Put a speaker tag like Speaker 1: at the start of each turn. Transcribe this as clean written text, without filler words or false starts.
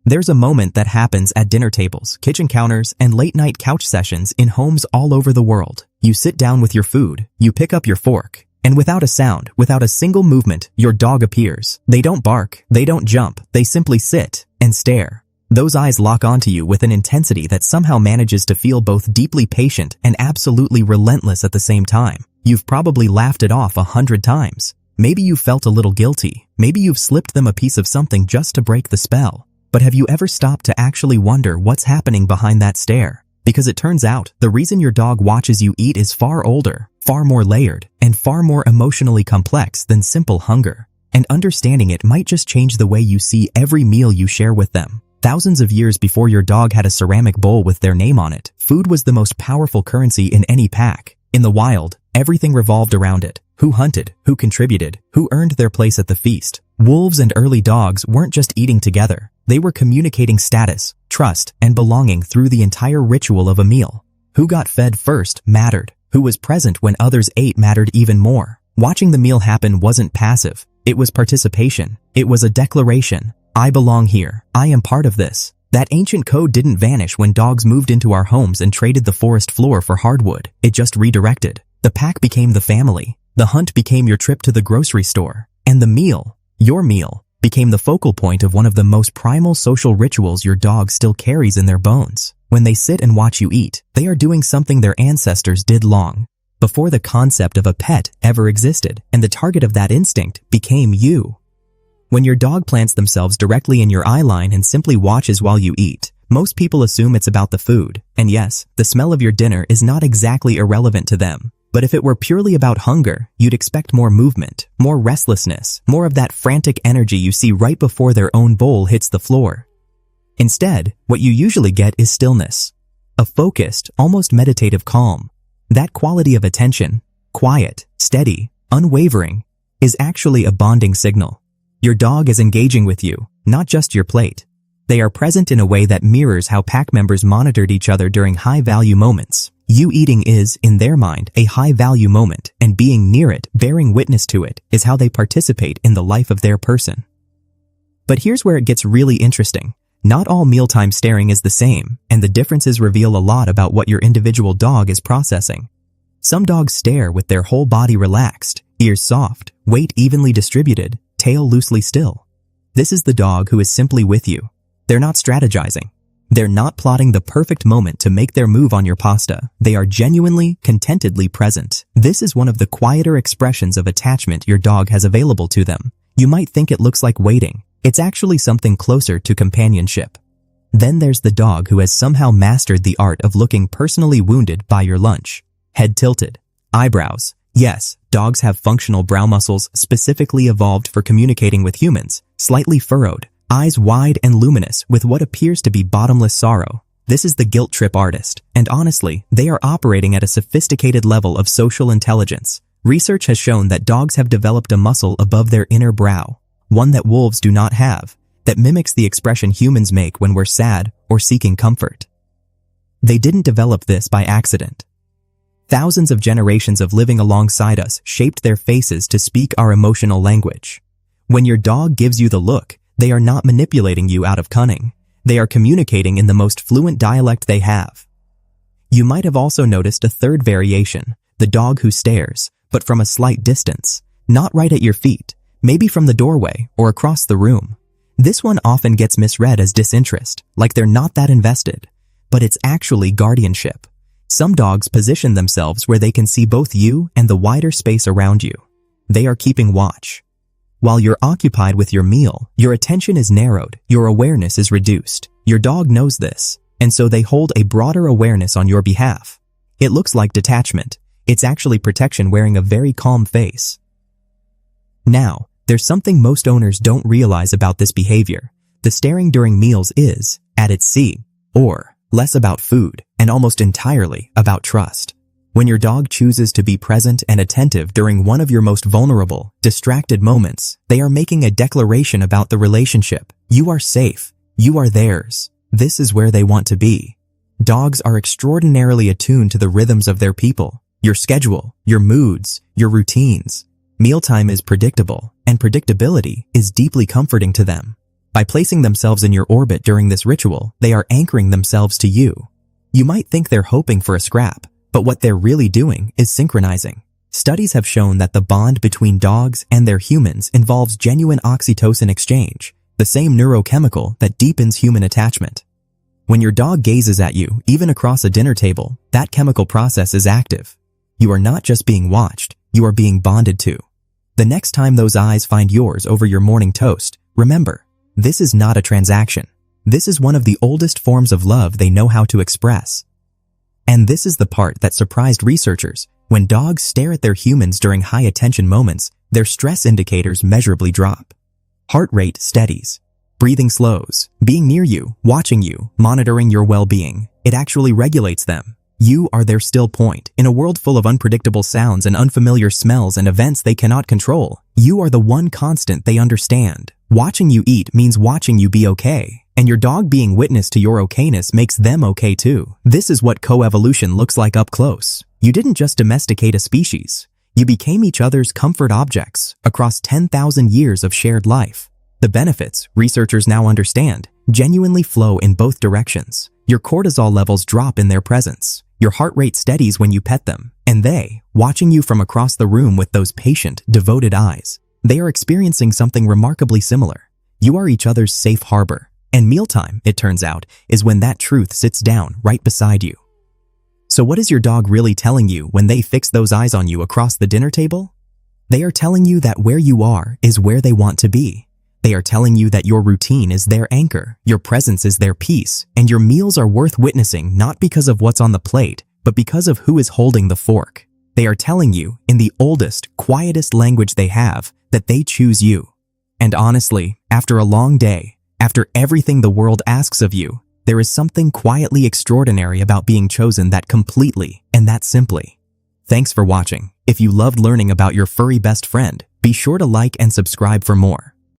Speaker 1: There's a moment that happens at dinner tables, kitchen counters, and late-night couch sessions in homes all over the world. You sit down with your food, you pick up your fork, and without a sound, without a single movement, your dog appears. They don't bark, they don't jump, they simply sit and stare. Those eyes lock onto you with an intensity that somehow manages to feel both deeply patient and absolutely relentless at the same time. You've probably laughed it off 100 times. Maybe you felt a little guilty. Maybe you've slipped them a piece of something just to break the spell. But have you ever stopped to actually wonder what's happening behind that stare? Because it turns out, the reason your dog watches you eat is far older, far more layered, and far more emotionally complex than simple hunger. And understanding it might just change the way you see every meal you share with them. Thousands of years before your dog had a ceramic bowl with their name on it, food was the most powerful currency in any pack. In the wild, everything revolved around it. Who hunted, who contributed, who earned their place at the feast. Wolves and early dogs weren't just eating together. They were communicating status, trust, and belonging through the entire ritual of a meal. Who got fed first mattered. Who was present when others ate mattered even more. Watching the meal happen wasn't passive. It was participation. It was a declaration. I belong here. I am part of this. That ancient code didn't vanish when dogs moved into our homes and traded the forest floor for hardwood. It just redirected. The pack became the family. The hunt became your trip to the grocery store. And the meal, your meal, became the focal point of one of the most primal social rituals your dog still carries in their bones. When they sit and watch you eat, they are doing something their ancestors did long before the concept of a pet ever existed, and the target of that instinct became you. When your dog plants themselves directly in your eye line and simply watches while you eat, most people assume it's about the food. And yes, the smell of your dinner is not exactly irrelevant to them. But if it were purely about hunger, you'd expect more movement, more restlessness, more of that frantic energy you see right before their own bowl hits the floor. Instead, what you usually get is stillness. A focused, almost meditative calm. That quality of attention, quiet, steady, unwavering, is actually a bonding signal. Your dog is engaging with you, not just your plate. They are present in a way that mirrors how pack members monitored each other during high-value moments. You eating is, in their mind, a high-value moment, and being near it, bearing witness to it, is how they participate in the life of their person. But here's where it gets really interesting. Not all mealtime staring is the same, and the differences reveal a lot about what your individual dog is processing. Some dogs stare with their whole body relaxed, ears soft, weight evenly distributed, tail loosely still. This is the dog who is simply with you. They're not strategizing. They're not plotting the perfect moment to make their move on your pasta. They are genuinely, contentedly present. This is one of the quieter expressions of attachment your dog has available to them. You might think it looks like waiting. It's actually something closer to companionship. Then there's the dog who has somehow mastered the art of looking personally wounded by your lunch. Head tilted. Eyebrows. Yes, dogs have functional brow muscles specifically evolved for communicating with humans, slightly furrowed. Eyes wide and luminous with what appears to be bottomless sorrow. This is the guilt trip artist, and honestly, they are operating at a sophisticated level of social intelligence. Research has shown that dogs have developed a muscle above their inner brow, one that wolves do not have, that mimics the expression humans make when we're sad or seeking comfort. They didn't develop this by accident. Thousands of generations of living alongside us shaped their faces to speak our emotional language. When your dog gives you the look, they are not manipulating you out of cunning. They are communicating in the most fluent dialect they have. You might have also noticed a third variation, the dog who stares, but from a slight distance, not right at your feet, maybe from the doorway or across the room. This one often gets misread as disinterest, like they're not that invested, but it's actually guardianship. Some dogs position themselves where they can see both you and the wider space around you. They are keeping watch. While you're occupied with your meal, your attention is narrowed, your awareness is reduced. Your dog knows this, and so they hold a broader awareness on your behalf. It looks like detachment. It's actually protection wearing a very calm face. Now, there's something most owners don't realize about this behavior. The staring during meals is, at its or less about food, and almost entirely about trust. When your dog chooses to be present and attentive during one of your most vulnerable, distracted moments, they are making a declaration about the relationship. You are safe. You are theirs. This is where they want to be. Dogs are extraordinarily attuned to the rhythms of their people, your schedule, your moods, your routines. Mealtime is predictable, and predictability is deeply comforting to them. By placing themselves in your orbit during this ritual, they are anchoring themselves to you. You might think they're hoping for a scrap, but what they're really doing is synchronizing. Studies have shown that the bond between dogs and their humans involves genuine oxytocin exchange, the same neurochemical that deepens human attachment. When your dog gazes at you, even across a dinner table, that chemical process is active. You are not just being watched, you are being bonded to. The next time those eyes find yours over your morning toast, remember, this is not a transaction. This is one of the oldest forms of love they know how to express. And this is the part that surprised researchers. When dogs stare at their humans during high-attention moments, their stress indicators measurably drop. Heart rate steadies. Breathing slows. Being near you, watching you, monitoring your well-being. It actually regulates them. You are their still point. In a world full of unpredictable sounds and unfamiliar smells and events they cannot control, you are the one constant they understand. Watching you eat means watching you be okay. And your dog being witness to your okayness makes them okay too. This is what coevolution looks like up close. You didn't just domesticate a species. You became each other's comfort objects across 10,000 years of shared life. The benefits, researchers now understand, genuinely flow in both directions. Your cortisol levels drop in their presence. Your heart rate steadies when you pet them. And they, watching you from across the room with those patient, devoted eyes, they are experiencing something remarkably similar. You are each other's safe harbor. And mealtime, it turns out, is when that truth sits down right beside you. So what is your dog really telling you when they fix those eyes on you across the dinner table? They are telling you that where you are is where they want to be. They are telling you that your routine is their anchor, your presence is their peace, and your meals are worth witnessing not because of what's on the plate, but because of who is holding the fork. They are telling you, in the oldest, quietest language they have, that they choose you. And honestly, after a long day, after everything the world asks of you, there is something quietly extraordinary about being chosen that completely and that simply. Thanks for watching. If you loved learning about your furry best friend, be sure to like and subscribe for more.